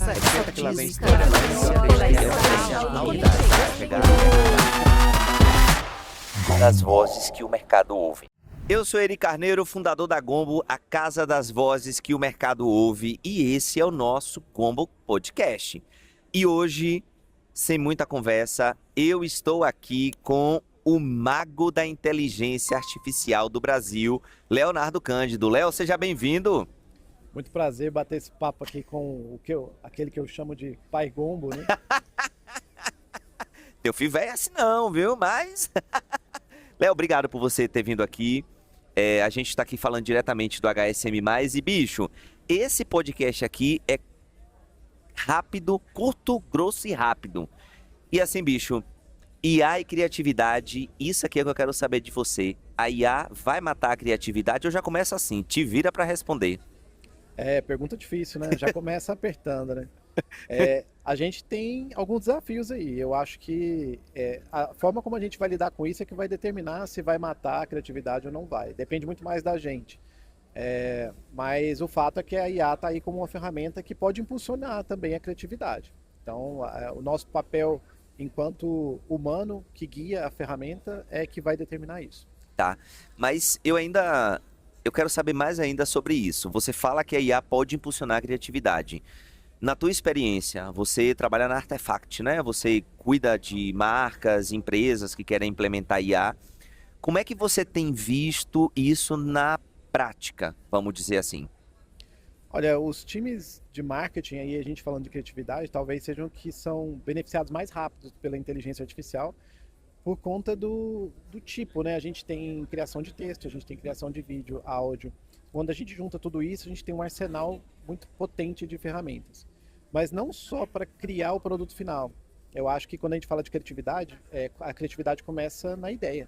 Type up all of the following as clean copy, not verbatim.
Senta que lá vem Diz, história, mas das vozes que o mercado ouve. Eu sou Eri Carneiro, fundador da Gombo, a casa das vozes que o mercado ouve, e esse é o nosso Gombo Podcast. E hoje, sem muita conversa, eu estou aqui com o mago da inteligência artificial do Brasil, Leonardo Cândido. Léo, seja bem-vindo. Muito prazer bater esse papo aqui com aquele que eu chamo de Pai Gombo, né? Teu filho velho é assim não, viu? Mas... Léo, obrigado por você ter vindo aqui. A gente está aqui falando diretamente do HSM+, e bicho, esse podcast aqui é rápido, curto, grosso e rápido. E assim, bicho, IA e criatividade, isso aqui é o que eu quero saber de você. A IA vai matar a criatividade? Eu já começo assim, te vira para responder. Pergunta difícil, né? Já começa apertando, né? A gente tem alguns desafios aí. Eu acho que a forma como a gente vai lidar com isso é que vai determinar se vai matar a criatividade ou não vai. Depende muito mais da gente. Mas o fato é que a IA está aí como uma ferramenta que pode impulsionar também a criatividade. Então, o nosso papel enquanto humano que guia a ferramenta é que vai determinar isso. Tá, mas eu quero saber mais ainda sobre isso. Você fala que a IA pode impulsionar a criatividade. Na tua experiência, você trabalha na Artefact, né? Você cuida de marcas, empresas que querem implementar IA. Como é que você tem visto isso na prática, vamos dizer assim? Olha, os times de marketing, aí a gente falando de criatividade, talvez sejam que são beneficiados mais rápidos pela inteligência artificial por conta do tipo, né? A gente tem criação de texto, a gente tem criação de vídeo, áudio. Quando a gente junta tudo isso, a gente tem um arsenal muito potente de ferramentas. Mas não só para criar o produto final. Eu acho que quando a gente fala de criatividade, a criatividade começa na ideia,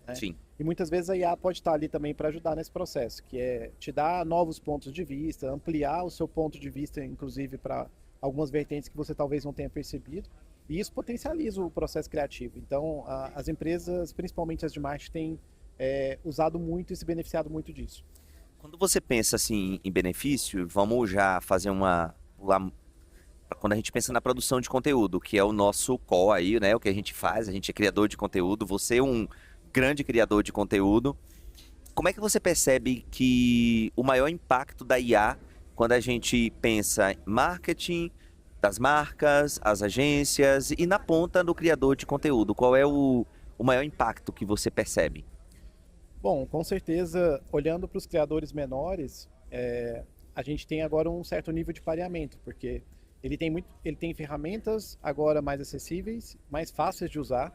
né? Sim. E muitas vezes a IA pode estar ali também para ajudar nesse processo, que é te dar novos pontos de vista, ampliar o seu ponto de vista, inclusive para algumas vertentes que você talvez não tenha percebido. E isso potencializa o processo criativo. Então, as empresas, principalmente as de marketing, têm usado muito e se beneficiado muito disso. Quando você pensa assim em benefício, vamos já fazer quando a gente pensa na produção de conteúdo, que é o nosso core aí, né? O que a gente faz, a gente é criador de conteúdo, você é um grande criador de conteúdo. Como é que você percebe que o maior impacto da IA, quando a gente pensa em marketing, das marcas, as agências e na ponta do criador de conteúdo, qual é o maior impacto que você percebe? Bom, com certeza, olhando para os criadores menores, a gente tem agora um certo nível de pareamento, porque ele tem ferramentas agora mais acessíveis, mais fáceis de usar,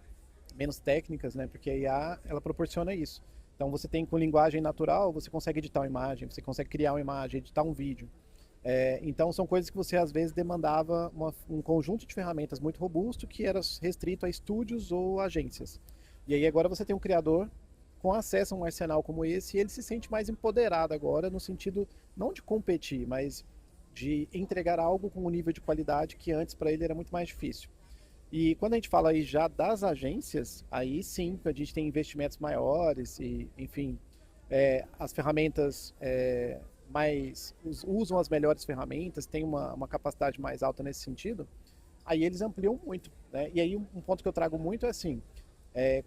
menos técnicas, né? Porque a IA, ela proporciona isso. Então, você tem com linguagem natural, você consegue editar uma imagem, você consegue criar uma imagem, editar um vídeo. Então, são coisas que você, às vezes, demandava um conjunto de ferramentas muito robusto que era restrito a estúdios ou agências. E aí, agora você tem um criador com acesso a um arsenal como esse e ele se sente mais empoderado agora, no sentido não de competir, mas de entregar algo com um nível de qualidade que antes para ele era muito mais difícil. E quando a gente fala aí já das agências, aí sim, a gente tem investimentos maiores e, enfim, as ferramentas usam as melhores ferramentas, têm uma capacidade mais alta nesse sentido, aí eles ampliam muito, né? E aí um ponto que eu trago muito é assim,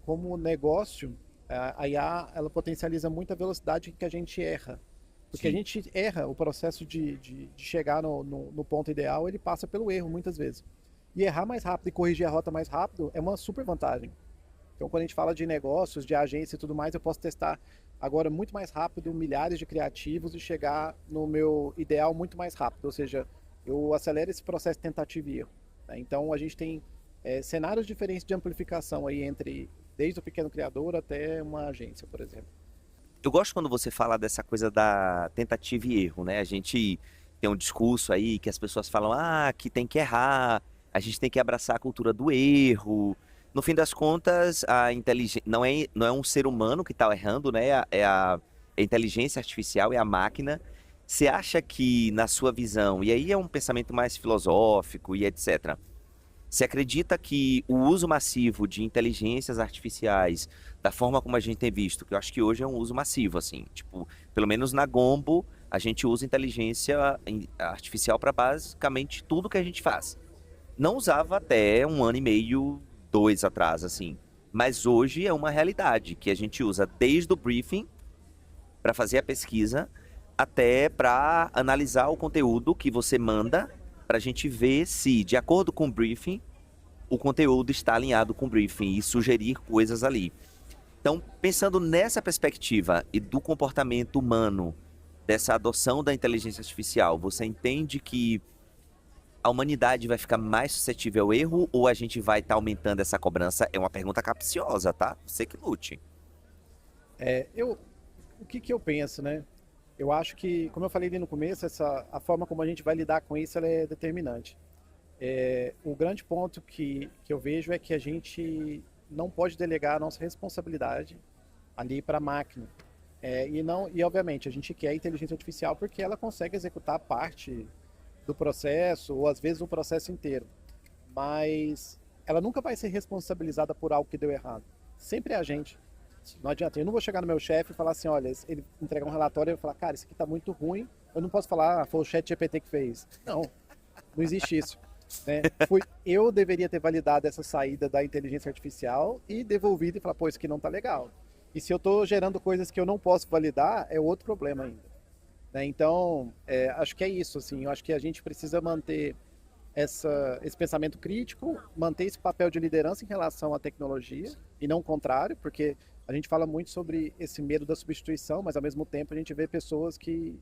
como negócio, a IA ela potencializa muito a velocidade que a gente erra. Porque a gente erra, o processo de chegar no ponto ideal, ele passa pelo erro muitas vezes. E errar mais rápido e corrigir a rota mais rápido é uma super vantagem. Então, quando a gente fala de negócios, de agência e tudo mais, eu posso testar agora muito mais rápido milhares de criativos e chegar no meu ideal muito mais rápido. Ou seja, eu acelero esse processo de tentativa e erro, né? Então, a gente tem cenários diferentes de amplificação aí desde o pequeno criador até uma agência, por exemplo. Eu gosto quando você fala dessa coisa da tentativa e erro, né? A gente tem um discurso aí que as pessoas falam, que tem que errar, a gente tem que abraçar a cultura do erro. No fim das contas, a inteligência não é um ser humano que está errando, né? É a inteligência artificial, é a máquina. Você acha que, na sua visão, e aí é um pensamento mais filosófico e etc., você acredita que o uso massivo de inteligências artificiais, da forma como a gente tem visto, que eu acho que hoje é um uso massivo, assim, tipo, pelo menos na Gombo, a gente usa inteligência artificial para basicamente tudo que a gente faz. Não usava até 1 ano e meio, 2 atrás, assim. Mas hoje é uma realidade que a gente usa desde o briefing para fazer a pesquisa até para analisar o conteúdo que você manda para a gente ver se, de acordo com o briefing, o conteúdo está alinhado com o briefing e sugerir coisas ali. Então, pensando nessa perspectiva e do comportamento humano, dessa adoção da inteligência artificial, você entende que a humanidade vai ficar mais suscetível ao erro ou a gente vai estar aumentando essa cobrança? É uma pergunta capciosa, tá? Você que lute. O que que eu penso, né? Eu acho que, como eu falei ali no começo, a forma como a gente vai lidar com isso, ela é determinante. O grande ponto que eu vejo é que a gente não pode delegar a nossa responsabilidade ali para a máquina. E obviamente a gente quer a inteligência artificial porque ela consegue executar parte do processo ou às vezes o processo inteiro. Mas ela nunca vai ser responsabilizada por algo que deu errado. Sempre é a gente. Não adianta, eu não vou chegar no meu chefe e falar assim, olha, ele entregar um relatório e eu falar, cara, isso aqui tá muito ruim. Eu não posso falar, foi o chat GPT que fez. Não, não existe isso. Né? Eu deveria ter validado essa saída da inteligência artificial e devolvido e falar, pô, isso aqui não tá legal. E se eu estou gerando coisas que eu não posso validar, é outro problema ainda. Né? Então, acho que é isso. Assim, eu acho que a gente precisa manter esse pensamento crítico, manter esse papel de liderança em relação à tecnologia e não o contrário, porque a gente fala muito sobre esse medo da substituição, mas ao mesmo tempo a gente vê pessoas que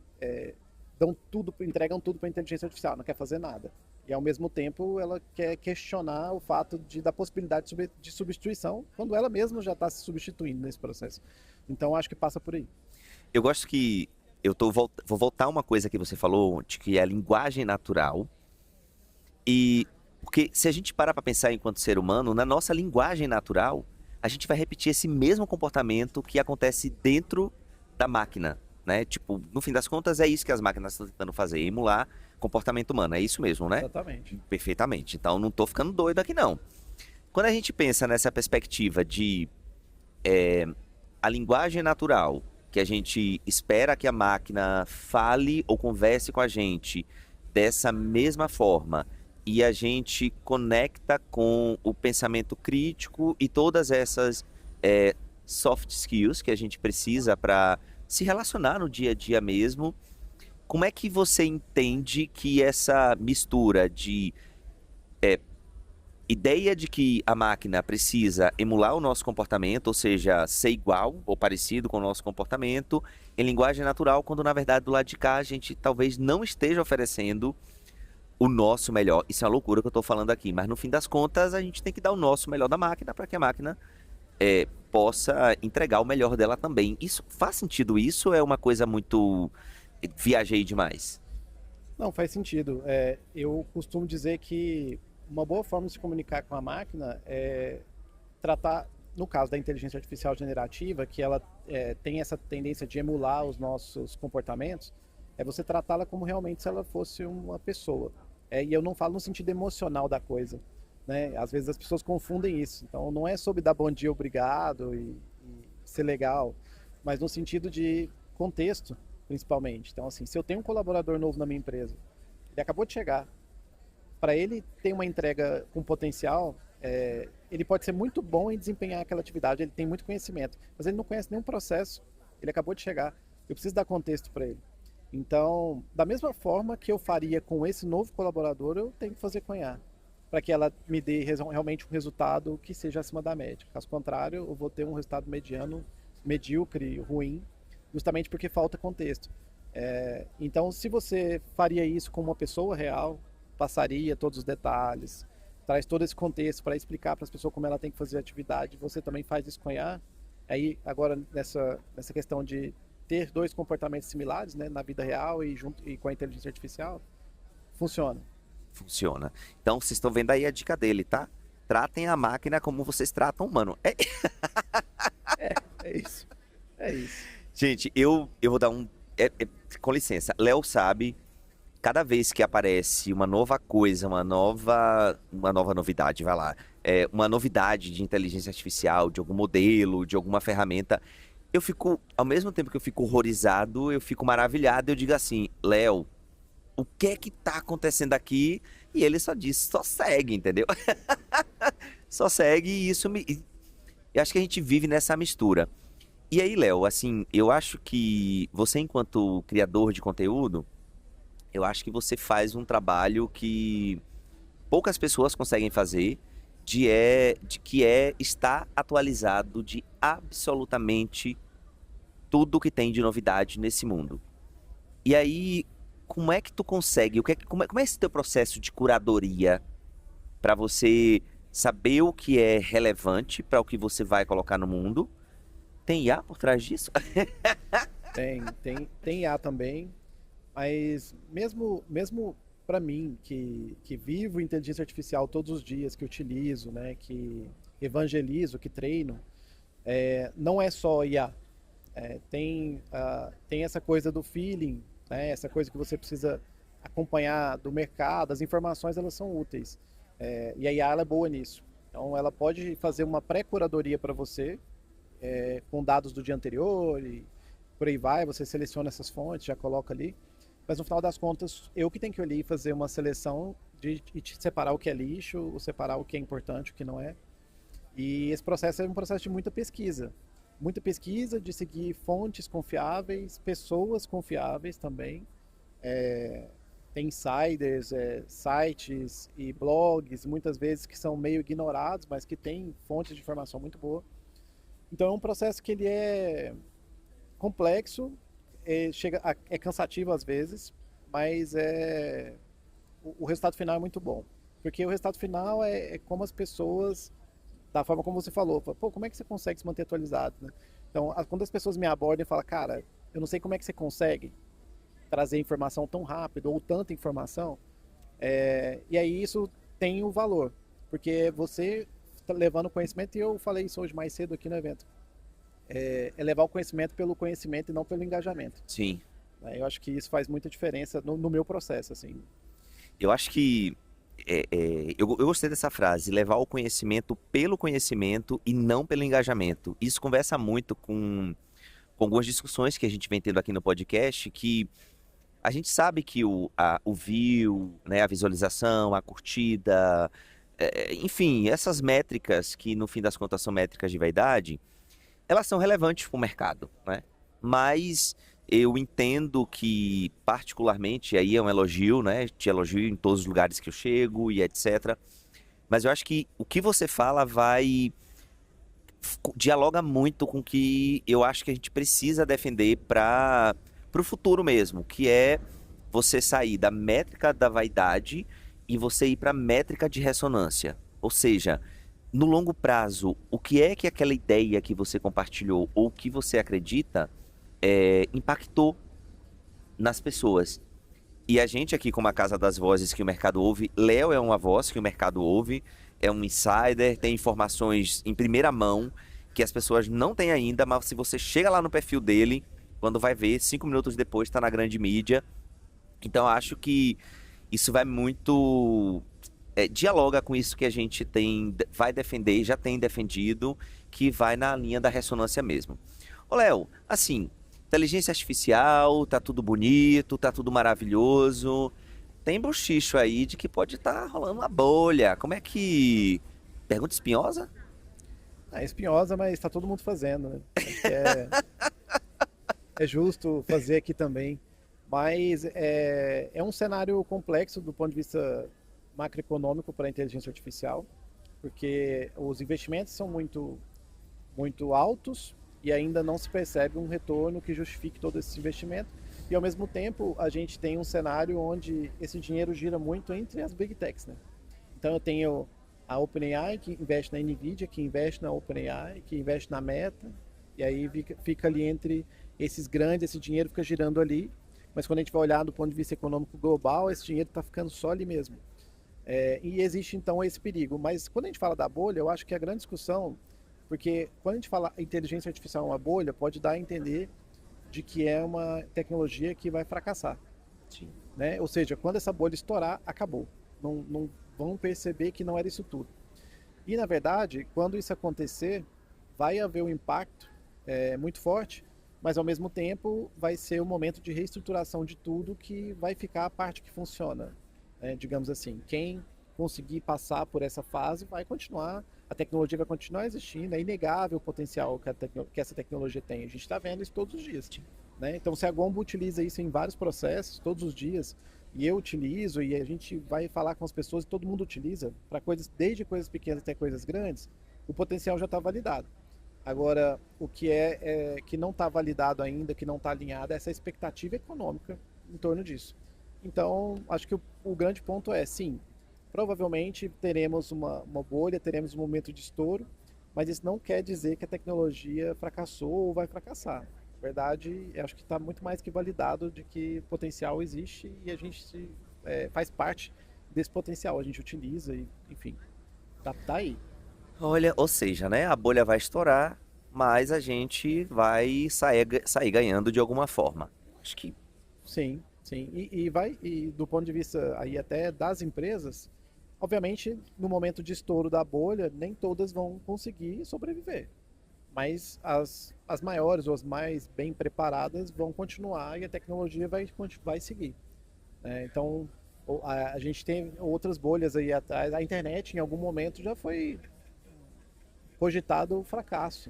entregam tudo para a inteligência artificial, não quer fazer nada. E ao mesmo tempo ela quer questionar o fato da possibilidade de substituição, quando ela mesma já está se substituindo nesse processo. Então acho que passa por aí. Eu gosto que vou voltar a uma coisa que você falou, de que é a linguagem natural. E porque se a gente parar para pensar enquanto ser humano, na nossa linguagem natural, a gente vai repetir esse mesmo comportamento que acontece dentro da máquina, né? Tipo, no fim das contas é isso que as máquinas estão tentando fazer, emular comportamento humano, é isso mesmo, né? Exatamente. Perfeitamente. Então não tô ficando doido aqui não. Quando a gente pensa nessa perspectiva de a linguagem natural, que a gente espera que a máquina fale ou converse com a gente dessa mesma forma, e a gente conecta com o pensamento crítico e todas essas soft skills que a gente precisa para se relacionar no dia a dia mesmo. Como é que você entende que essa mistura de ideia de que a máquina precisa emular o nosso comportamento, ou seja, ser igual ou parecido com o nosso comportamento, em linguagem natural, quando na verdade do lado de cá a gente talvez não esteja oferecendo o nosso melhor. Isso é uma loucura que eu estou falando aqui, mas no fim das contas a gente tem que dar o nosso melhor da máquina para que a máquina possa entregar o melhor dela também. Isso faz sentido? Isso é uma coisa muito viajei demais? Não, faz sentido. Eu costumo dizer que uma boa forma de se comunicar com a máquina é tratar, no caso da inteligência artificial generativa, que ela tem essa tendência de emular os nossos comportamentos, é você tratá-la como realmente se ela fosse uma pessoa. E eu não falo no sentido emocional da coisa. Né? Às vezes as pessoas confundem isso. Então não é sobre dar bom dia, obrigado e ser legal, mas no sentido de contexto, principalmente. Então, assim, se eu tenho um colaborador novo na minha empresa, ele acabou de chegar, para ele ter uma entrega com potencial, ele pode ser muito bom em desempenhar aquela atividade, ele tem muito conhecimento, mas ele não conhece nenhum processo, ele acabou de chegar, eu preciso dar contexto para ele. Então, da mesma forma que eu faria com esse novo colaborador, eu tenho que fazer com a IA, para que ela me dê realmente um resultado que seja acima da média. Caso contrário, eu vou ter um resultado mediano, medíocre, ruim, justamente porque falta contexto. Então, se você faria isso com uma pessoa real, passaria todos os detalhes, traz todo esse contexto para explicar para as pessoas como ela tem que fazer a atividade, você também faz isso com a IA. Aí, agora, nessa questão de ter dois comportamentos similares, né, na vida real e com a inteligência artificial, funciona. Funciona. Então, vocês estão vendo aí a dica dele, tá? Tratem a máquina como vocês tratam o humano. É isso. É isso. Gente, eu vou dar com licença, Léo sabe, cada vez que aparece uma nova coisa, uma nova novidade, vai lá, uma novidade de inteligência artificial, de algum modelo, de alguma ferramenta, eu fico, ao mesmo tempo que eu fico horrorizado, eu fico maravilhado. Eu digo assim, Léo, o que é que tá acontecendo aqui? E ele só disse, só segue, entendeu? Só segue e eu acho que a gente vive nessa mistura. E aí, Léo, assim, eu acho que você, enquanto criador de conteúdo, eu acho que você faz um trabalho que poucas pessoas conseguem fazer, de que é estar atualizado de absolutamente tudo que tem de novidade nesse mundo. E aí, como é que tu consegue? Como é esse teu processo de curadoria para você saber o que é relevante para o que você vai colocar no mundo? Tem IA por trás disso? Tem IA também, mas mesmo para mim, que vivo inteligência artificial todos os dias, que utilizo, né, que evangelizo, que treino, não é só IA. Tem essa coisa do feeling, né, essa coisa que você precisa acompanhar do mercado, as informações elas são úteis. E a IA ela é boa nisso. Então ela pode fazer uma pré-curadoria para você, com dados do dia anterior e por aí vai, você seleciona essas fontes, já coloca ali. Mas no final das contas, eu que tenho que olhar e fazer uma seleção de separar o que é lixo, separar o que é importante, o que não é. E esse processo é um processo de muita pesquisa. Muita pesquisa, de seguir fontes confiáveis, pessoas confiáveis também. Tem insiders, sites e blogs, muitas vezes que são meio ignorados, mas que têm fontes de informação muito boa. Então é um processo que ele é complexo, é cansativo às vezes, mas o resultado final é muito bom. Porque o resultado final é como as pessoas, da forma como você falou, pô, como é que você consegue se manter atualizado, né? Então, quando as pessoas me abordam e falam, cara, eu não sei como é que você consegue trazer informação tão rápido ou tanta informação, e aí isso tem o valor, porque você tá levando conhecimento, e eu falei isso hoje mais cedo aqui no evento, é levar o conhecimento pelo conhecimento e não pelo engajamento. Sim. Eu acho que isso faz muita diferença no meu processo, assim. Eu acho que eu gostei dessa frase, levar o conhecimento pelo conhecimento e não pelo engajamento. Isso conversa muito com algumas discussões que a gente vem tendo aqui no podcast, que a gente sabe que o view, né, a visualização, a curtida, enfim, essas métricas que no fim das contas são métricas de vaidade, elas são relevantes para o mercado, né? Mas eu entendo que, particularmente, aí é um elogio, né? Te elogio em todos os lugares que eu chego e etc. Mas eu acho que o que você fala dialoga muito com o que eu acho que a gente precisa defender para o futuro mesmo, que é você sair da métrica da vaidade e você ir para a métrica de ressonância. Ou seja, no longo prazo, o que é que aquela ideia que você compartilhou ou que você acredita impactou nas pessoas. E a gente aqui, como a Casa das Vozes que o mercado ouve, Léo é uma voz que o mercado ouve, é um insider, tem informações em primeira mão que as pessoas não têm ainda, mas se você chega lá no perfil dele, quando vai ver, 5 minutos depois está na grande mídia. Então eu acho que isso vai muito dialoga com isso que a gente vai defender e já tem defendido, que vai na linha da ressonância mesmo. Ô Léo, assim, inteligência artificial, tá tudo bonito, tá tudo maravilhoso. Tem bochicho aí de que pode estar rolando uma bolha. Como é que... Pergunta espinhosa? É espinhosa, mas está todo mundo fazendo, né? Acho que é justo fazer aqui também. Mas é um cenário complexo do ponto de vista macroeconômico para a inteligência artificial, porque os investimentos são muito altos e ainda não se percebe um retorno que justifique todo esse investimento. E ao mesmo tempo, a gente tem um cenário onde esse dinheiro gira muito entre as big techs, né? Então eu tenho a OpenAI que investe na Nvidia, que investe na OpenAI, que investe na Meta, e aí fica ali entre esses grandes, esse dinheiro fica girando ali, mas quando a gente vai olhar do ponto de vista econômico global, esse dinheiro está ficando só ali mesmo. E existe então esse perigo. Mas quando a gente fala da bolha, eu acho que a grande discussão, porque quando a gente fala inteligência artificial é uma bolha, pode dar a entender de que é uma tecnologia que vai fracassar. Sim. Né? Ou seja, quando essa bolha estourar, acabou. Não vão perceber que não era isso tudo. E na verdade, quando isso acontecer, vai haver um impacto muito forte, mas ao mesmo tempo vai ser um momento de reestruturação de tudo que vai ficar a parte que funciona, né? Digamos assim, quem conseguir passar por essa fase vai continuar, a tecnologia vai continuar existindo, é inegável o potencial que essa tecnologia tem, a gente está vendo isso todos os dias, né? Então se a Gombo utiliza isso em vários processos, todos os dias, e eu utilizo, e a gente vai falar com as pessoas, e todo mundo utiliza, para coisas, desde coisas pequenas até coisas grandes, o potencial já está validado. Agora, o que que não está validado ainda, que não está alinhado, é essa expectativa econômica em torno disso. Então, acho que o grande ponto é, sim, provavelmente teremos uma bolha, teremos um momento de estouro, mas isso não quer dizer que a tecnologia fracassou ou vai fracassar. Na verdade, eu acho que está muito mais que validado de que potencial existe e a gente faz parte desse potencial, a gente utiliza e, enfim, tá aí. Olha, ou seja, né? A bolha vai estourar, mas a gente vai sair ganhando de alguma forma. Acho que Sim, sim. E do ponto de vista aí até das empresas, obviamente, no momento de estouro da bolha, nem todas vão conseguir sobreviver. Mas as maiores ou as mais bem preparadas vão continuar e a tecnologia vai seguir, né? Então, a gente tem outras bolhas aí atrás. A internet, em algum momento, já foi cogitado o fracasso,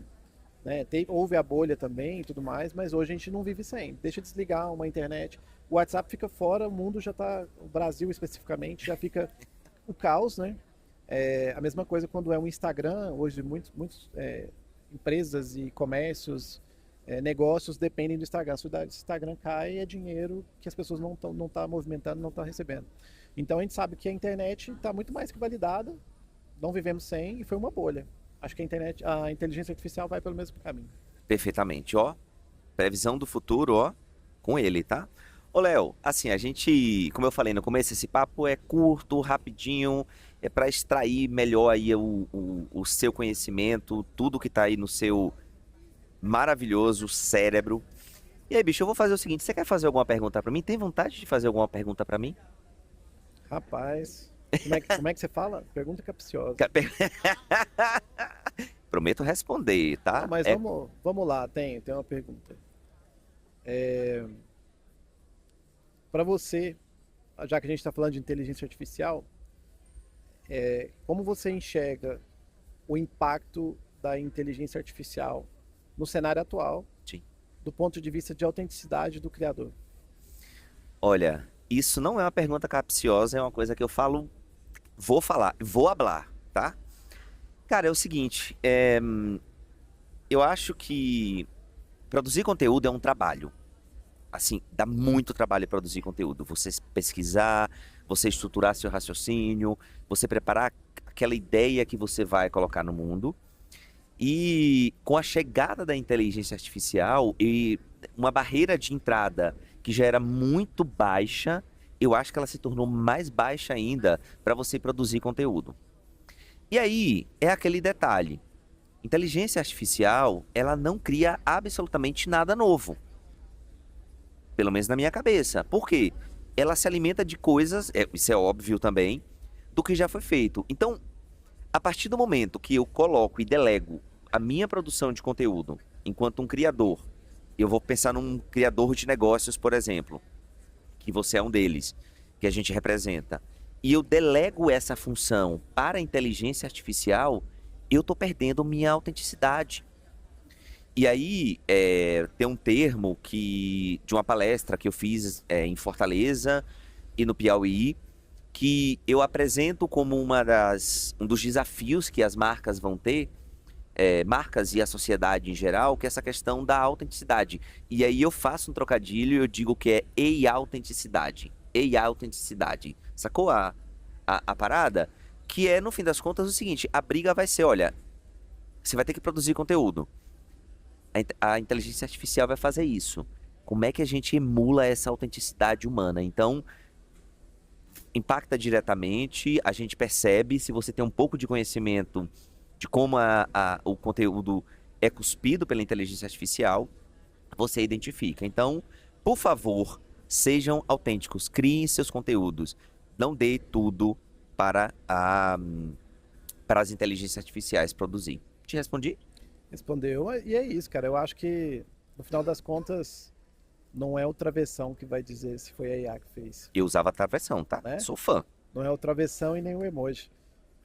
né? Houve a bolha também e tudo mais, mas hoje a gente não vive sem. Deixa de desligar uma internet. O WhatsApp fica fora, o mundo já está, o Brasil especificamente, já fica o caos, né? A mesma coisa quando é um Instagram, hoje muitos empresas e comércios, negócios dependem do Instagram. Se o Instagram cai, é dinheiro que as pessoas não tá movimentando, não estão recebendo. Então a gente sabe que a internet está muito mais que validada, não vivemos sem e foi uma bolha. Acho que a inteligência artificial vai pelo mesmo caminho. perfeitamente, ó. Previsão do futuro, ó, com ele, tá? Ô, Léo, assim, a gente, como eu falei no começo, esse papo é curto, rapidinho, é para extrair melhor aí o seu conhecimento, tudo que tá aí no seu maravilhoso cérebro. E aí, bicho, eu vou fazer o seguinte, você quer fazer alguma pergunta pra mim? Tem vontade de fazer alguma pergunta pra mim? Rapaz, como é que você fala? Pergunta capciosa. Prometo responder, Não, tá? mas vamos lá, tem uma pergunta. Para você, já que a gente está falando de inteligência artificial, como você enxerga o impacto da inteligência artificial no cenário atual, Sim. do ponto de vista de autenticidade do criador? Olha, isso não é uma pergunta capciosa, é uma coisa que eu falo, vou hablar, tá? Cara, é o seguinte, eu acho que produzir conteúdo é um trabalho. Assim, dá muito trabalho produzir conteúdo. Você pesquisar, você estruturar seu raciocínio, você preparar aquela ideia que você vai colocar no mundo. E com a chegada da inteligência artificial e uma barreira de entrada que já era muito baixa, eu acho que ela se tornou mais baixa ainda para você produzir conteúdo. E aí é aquele detalhe. Inteligência artificial, ela não cria absolutamente nada novo. Pelo menos na minha cabeça. Por quê? Ela se alimenta de coisas, isso é óbvio também, do que já foi feito. Então, a partir do momento que eu coloco e delego a minha produção de conteúdo enquanto um criador, eu vou pensar num criador de negócios, por exemplo, que você é um deles, que a gente representa, e eu delego essa função para a inteligência artificial, eu estou perdendo minha autenticidade. E aí, tem um termo de uma palestra que eu fiz em Fortaleza e no Piauí, que eu apresento como um dos desafios que as marcas vão ter, marcas e a sociedade em geral, que é essa questão da autenticidade. E aí eu faço um trocadilho e eu digo que é ei-autenticidade. Ei-autenticidade. Sacou a parada? Que é, no fim das contas, o seguinte, a briga vai ser, olha, você vai ter que produzir conteúdo. A inteligência artificial vai fazer isso. Como é que a gente emula essa autenticidade humana? Então, impacta diretamente, a gente percebe, se você tem um pouco de conhecimento de como o conteúdo é cuspido pela inteligência artificial, você identifica. Então, por favor, sejam autênticos, criem seus conteúdos. Não dê tudo para as inteligências artificiais produzir. Te respondi? Respondeu, e é isso, cara. Eu acho que, no final das contas, não é o travessão que vai dizer se foi a IA que fez, Eu usava travessão, tá? né? Sou fã. Não é o travessão e nem o emoji.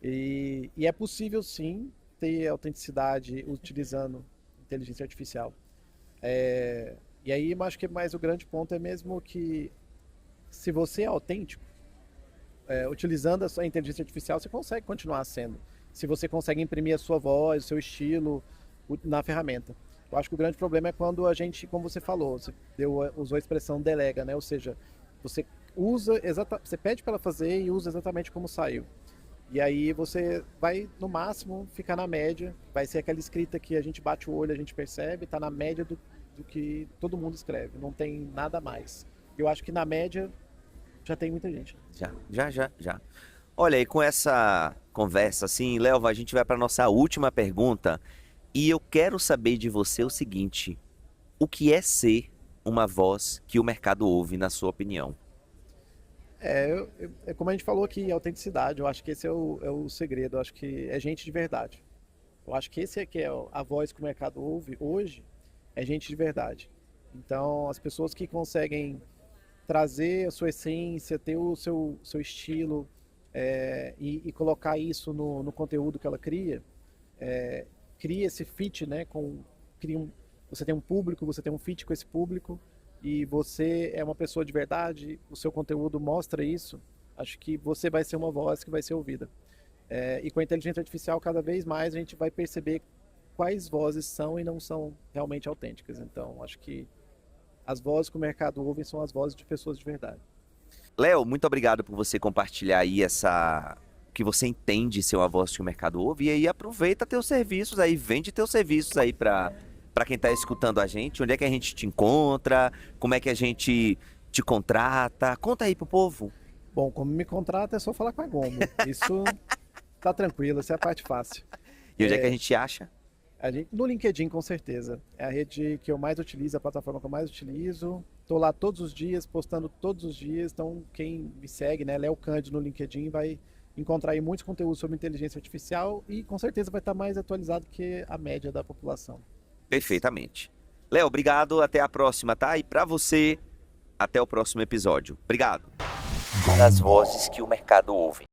E é possível, sim, ter autenticidade utilizando inteligência artificial. E aí, eu acho que mais o grande ponto é mesmo que, se você é autêntico, utilizando a sua inteligência artificial, você consegue continuar sendo. Se você consegue imprimir a sua voz, o seu estilo na ferramenta. Eu acho que o grande problema é quando a gente, como você falou, usou a expressão delega, né? Ou seja, você você pede para ela fazer e usa exatamente como saiu. E aí você vai, no máximo, ficar na média, vai ser aquela escrita que a gente bate o olho, a gente percebe, está na média do que todo mundo escreve, não tem nada mais. Eu acho que na média já tem muita gente. Já. Olha, e com essa conversa assim, Léo, a gente vai para nossa última pergunta e eu quero saber de você o seguinte: o que é ser uma voz que o mercado ouve, na sua opinião? É como a gente falou aqui, autenticidade, eu acho que esse é o segredo, eu acho que é gente de verdade. Eu acho que esse é que é a voz que o mercado ouve hoje, é gente de verdade. Então, as pessoas que conseguem trazer a sua essência, ter o seu estilo, e colocar isso no conteúdo que ela cria, cria esse fit, né? Você tem um público, você tem um fit com esse público e você é uma pessoa de verdade, o seu conteúdo mostra isso. Acho que você vai ser uma voz que vai ser ouvida. E com a inteligência artificial, cada vez mais a gente vai perceber quais vozes são e não são realmente autênticas. Então, acho que as vozes que o mercado ouve são as vozes de pessoas de verdade. Léo, muito obrigado por você compartilhar aí o que você entende ser uma voz que o mercado ouve. E aí aproveita teus serviços aí, vende teus serviços aí para quem está escutando a gente. Onde é que a gente te encontra? Como é que a gente te contrata? Conta aí pro povo. Bom, como me contrata é só falar com a Gomo. Isso tá tranquilo, essa é a parte fácil. E onde é que a gente acha? No LinkedIn, com certeza. É a rede que eu mais utilizo, a plataforma que eu mais utilizo. Estou lá todos os dias, postando todos os dias. Então, quem me segue, né, Léo Cândido no LinkedIn, vai encontrar aí muitos conteúdos sobre inteligência artificial e com certeza vai estar mais atualizado que a média da população. Perfeitamente. Léo, obrigado. Até a próxima, tá? E para você, até o próximo episódio. Obrigado. Das vozes que o mercado ouve.